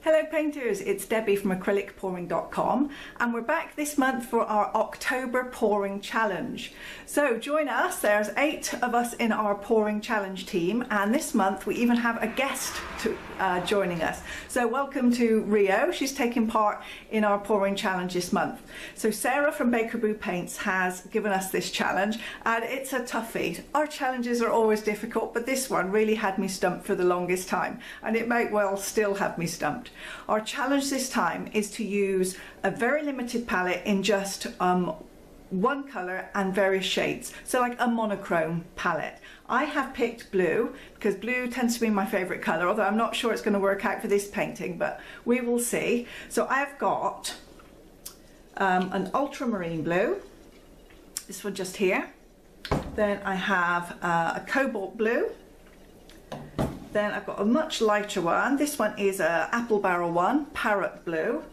Hello painters, it's Debbie from acrylicpouring.com and we're back this month for our October pouring challenge. So join us, there's 8 of us in our pouring challenge team, and this month we even have a guest joining us. So welcome to Rio, she's taking part in our pouring challenge this month. So Sarah from Bakerboo Paints has given us this challenge and it's a toughie. Our challenges are always difficult, but this one really had me stumped for the longest time, and it may well still have me stumped. Our challenge this time is to use a very limited palette in just one colour and various shades, so like a monochrome palette. I have picked blue because blue tends to be my favourite colour, although I'm not sure it's going to work out for this painting, but we will see. So I've got an ultramarine blue, this one just here, then I have a cobalt blue. Then I've got a much lighter one. This one is a apple barrel one, parrot blue.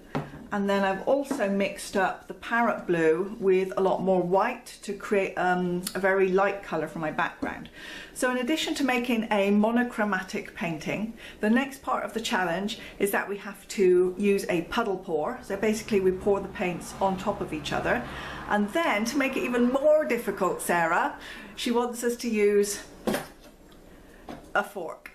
And then I've also mixed up the parrot blue with a lot more white to create a very light colour for my background. So in addition to making a monochromatic painting, the next part of the challenge is that we have to use a puddle pour. So basically we pour the paints on top of each other. And then to make it even more difficult, Sarah, she wants us to use a fork.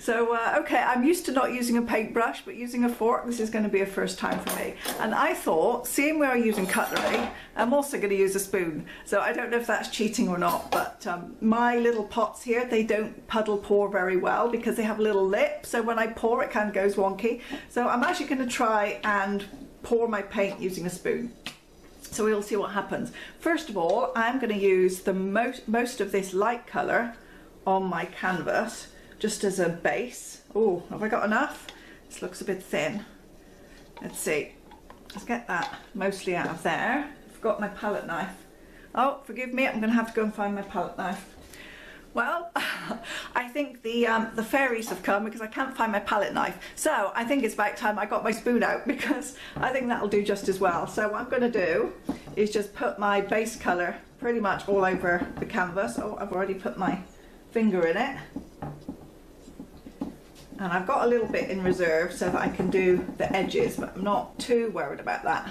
Okay, I'm used to not using a paintbrush, but using a fork, this is going to be a first time for me. And I thought, seeing we're using cutlery, I'm also going to use a spoon. So I don't know if that's cheating or not, but my little pots here, they don't puddle pour very well because they have a little lip. So when I pour, it kind of goes wonky. So I'm actually going to try and pour my paint using a spoon. So we'll see what happens. First of all, I'm going to use the most of this light colour on my canvas just as a base. Oh, have I got enough? This looks a bit thin. Let's see. Let's get that mostly out of there. I've got my palette knife. Oh, forgive me, I'm going to have to go and find my palette knife. Well, I think the fairies have come because I can't find my palette knife. So I think it's about time I got my spoon out because I think that'll do just as well. So what I'm going to do is just put my base colour pretty much all over the canvas. Oh, I've already put my finger in it. And I've got a little bit in reserve so that I can do the edges, but I'm not too worried about that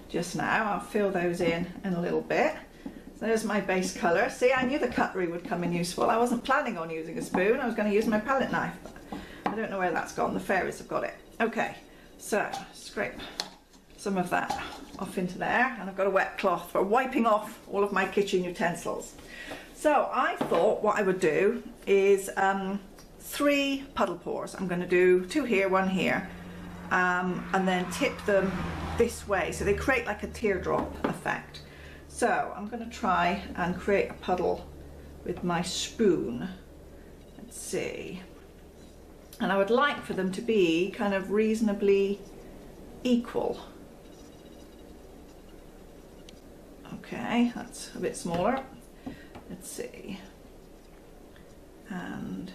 just now. I'll fill those in a little bit. So there's my base colour. See, I knew the cutlery would come in useful. I wasn't planning on using a spoon. I was going to use my palette knife. But I don't know where that's gone. The fairies have got it. Okay, so scrape some of that off into there. And I've got a wet cloth for wiping off all of my kitchen utensils. So I thought what I would do is 3 puddle pours. I'm going to do 2 here, 1 here. And then tip them this way. So they create like a teardrop effect. So I'm going to try and create a puddle with my spoon. Let's see. And I would like for them to be kind of reasonably equal. Okay, that's a bit smaller. Let's see. And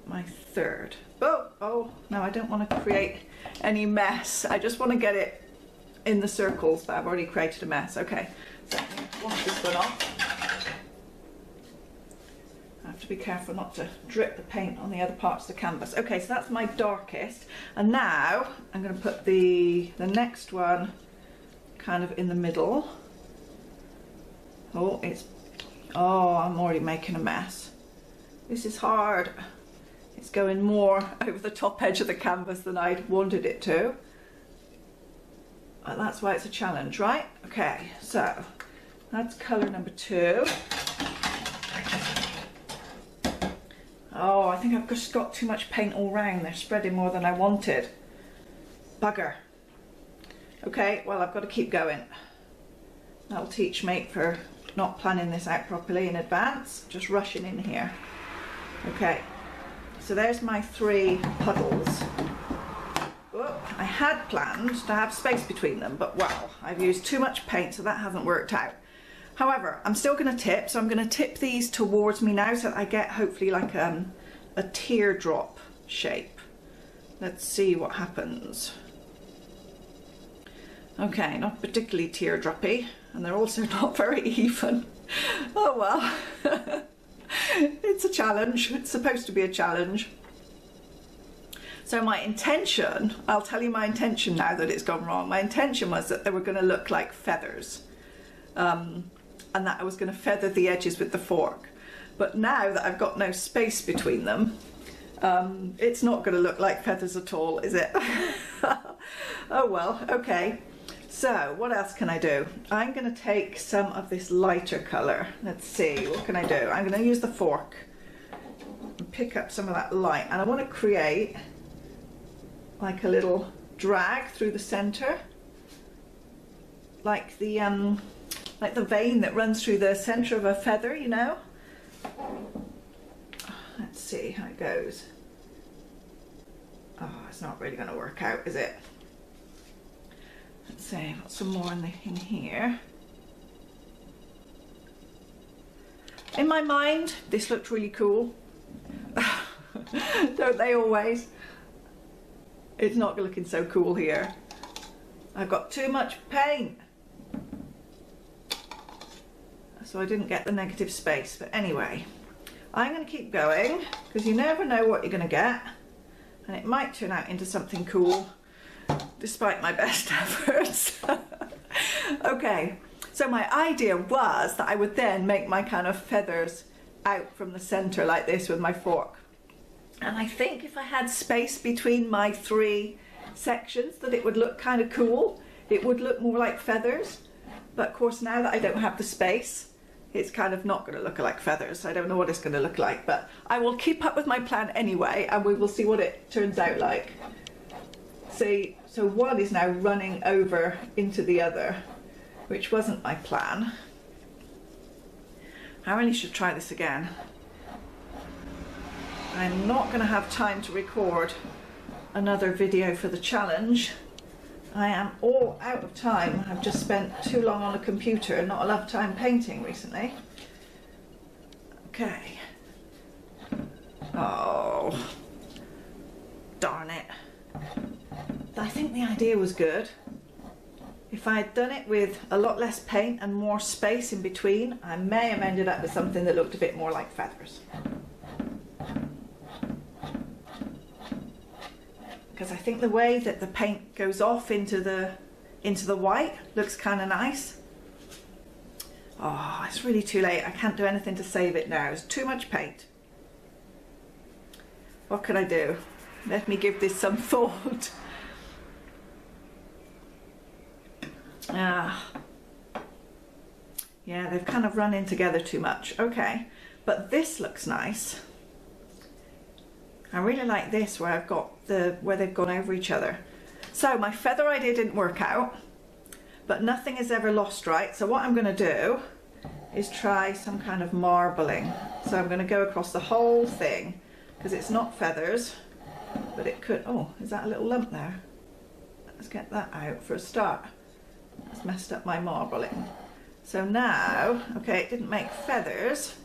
my third. Oh, no, I don't want to create any mess. I just want to get it in the circles, but I've already created a mess. Okay, so I'm going to wash this one off. I have to be careful not to drip the paint on the other parts of the canvas. Okay, so that's my darkest, and now I'm going to put the next one kind of in the middle. Oh, I'm already making a mess. This is hard. It's going more over the top edge of the canvas than I'd wanted it to. That's why it's a challenge, right? Okay, so that's colour number 2. Oh, I think I've just got too much paint all round. They're spreading more than I wanted. Bugger. Okay, well, I've got to keep going. That'll teach me for not planning this out properly in advance. Just rushing in here. Okay, so there's my 3 puddles. I had planned to have space between them, but wow, I've used too much paint, so that hasn't worked out. However, I'm still going to tip, so I'm going to tip these towards me now so that I get hopefully like a teardrop shape. Let's see what happens. Okay, not particularly teardroppy, and they're also not very even. Oh well. It's a challenge. It's supposed to be a challenge. So my intention, I'll tell you my intention now that it's gone wrong. My intention was that they were going to look like feathers, and that I was going to feather the edges with the fork. But now that I've got no space between them, it's not going to look like feathers at all, is it? Oh well, okay. So what else can I do? I'm going to take some of this lighter colour. Let's see, what can I do? I'm going to use the fork and pick up some of that light, and I want to create like a little drag through the centre, like the vein that runs through the centre of a feather, you know. Let's see how it goes. Oh, it's not really going to work out, is it? Let's see, got some more in here. In my mind, this looked really cool. Don't they always? It's not looking so cool here. I've got too much paint. So I didn't get the negative space, but anyway, I'm going to keep going because you never know what you're going to get, and it might turn out into something cool despite my best efforts. Okay, so my idea was that I would then make my kind of feathers out from the center like this with my fork, and I think if I had space between my three sections that it would look kind of cool. It would look more like feathers, but of course now that I don't have the space, it's kind of not going to look like feathers. I don't know what it's going to look like, but I will keep up with my plan anyway, and we will see what it turns out like. See, so one is now running over into the other, which wasn't my plan. I really should try this again. I'm not going to have time to record another video for the challenge. I am all out of time. I've just spent too long on a computer and not enough time painting recently. Okay. Oh, darn it. I think the idea was good. If I had done it with a lot less paint and more space in between, I may have ended up with something that looked a bit more like feathers. Because I think the way that the paint goes off into the white looks kind of nice. Oh, it's really too late. I can't do anything to save it now. It's too much paint. What can I do? Let me give this some thought. Yeah, they've kind of run in together too much. Okay, but this looks nice. I really like this where I've got where they've gone over each other. So my feather idea didn't work out, but nothing is ever lost, right? So what I'm going to do is try some kind of marbling. So I'm going to go across the whole thing because it's not feathers, but it could. Oh, is that a little lump there? Let's get that out for a start. That's messed up my marbling. So now, okay, it didn't make feathers,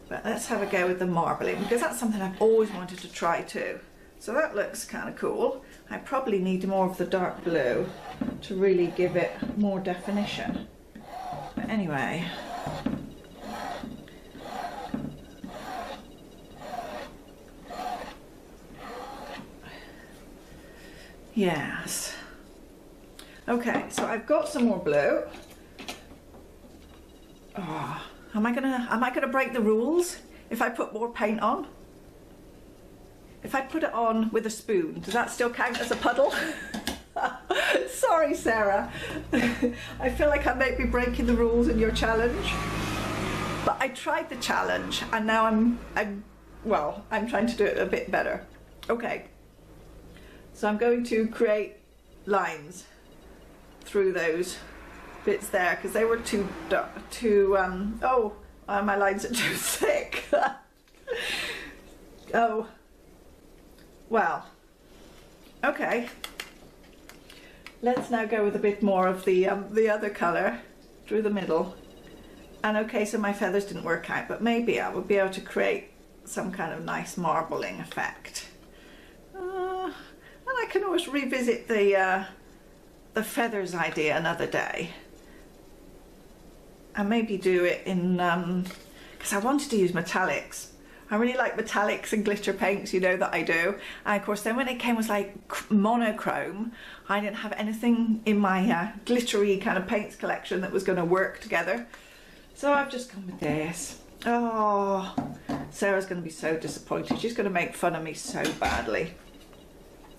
but let's have a go with the marbling because that's something I've always wanted to try too. So that looks kind of cool. I probably need more of the dark blue to really give it more definition. But anyway. Yes. Okay, so I've got some more blue. Oh, am I gonna break the rules if I put more paint on? If I put it on with a spoon, does that still count as a puddle? Sorry, Sarah. I feel like I might be breaking the rules in your challenge. But I tried the challenge and now I'm trying to do it a bit better. Okay. So I'm going to create lines through those bits there because they were too my lines are too thick. Oh, well, okay. Let's now go with a bit more of the other colour through the middle. And okay, so my feathers didn't work out, but maybe I would be able to create some kind of nice marbling effect. And I can always revisit the feathers idea another day. And maybe do it in, because I wanted to use metallics, I really like metallics and glitter paints, you know that I do. And of course then when it came was like monochrome, I didn't have anything in my glittery kind of paints collection that was going to work together. So I've just gone with this. Oh, Sarah's going to be so disappointed. She's going to make fun of me so badly.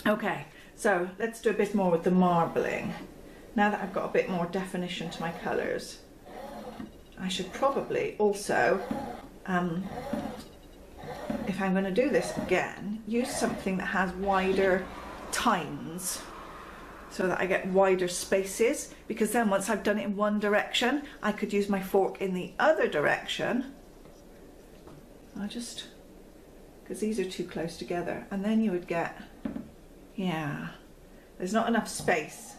Okay, so let's do a bit more with the marbling. Now that I've got a bit more definition to my colours, I should probably also, if I'm going to do this again, use something that has wider tines so that I get wider spaces, because then once I've done it in one direction, I could use my fork in the other direction. Because these are too close together, and then you would get, yeah, there's not enough space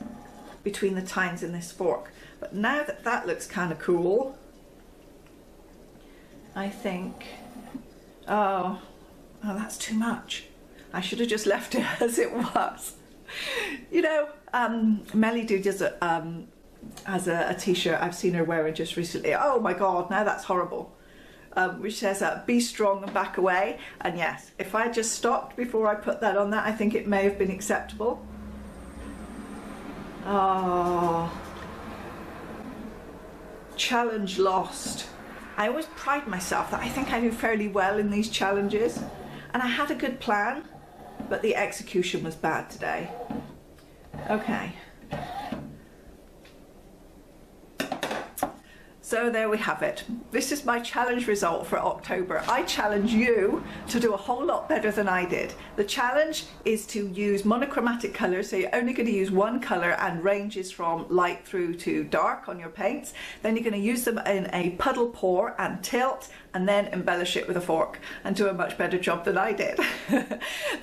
between the tines in this fork. But now that that looks kind of cool, I think, oh, that's too much. I should have just left it as it was. You know, Melly do does it as a t-shirt I've seen her wearing just recently. Oh my God, now that's horrible. Which says be strong and back away. And yes, if I just stopped before I put that on that, I think it may have been acceptable. Oh, challenge lost. I always pride myself that I think I do fairly well in these challenges, and I had a good plan, but the execution was bad today. Okay. So there we have it. This is my challenge result for October. I challenge you to do a whole lot better than I did. The challenge is to use monochromatic colours, so you're only going to use one colour and ranges from light through to dark on your paints. Then you're going to use them in a puddle pour and tilt, and then embellish it with a fork and do a much better job than I did.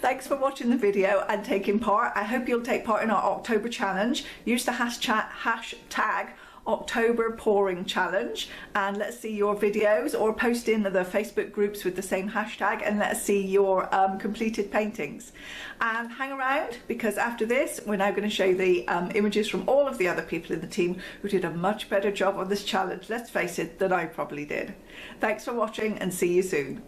Thanks for watching the video and taking part. I hope you'll take part in our October challenge. Use the hashtag October pouring challenge, and let's see your videos, or post in the Facebook groups with the same hashtag and let's see your completed paintings. And hang around, because after this we're now going to show you the images from all of the other people in the team who did a much better job on this challenge, let's face it, than I probably did. Thanks for watching and see you soon.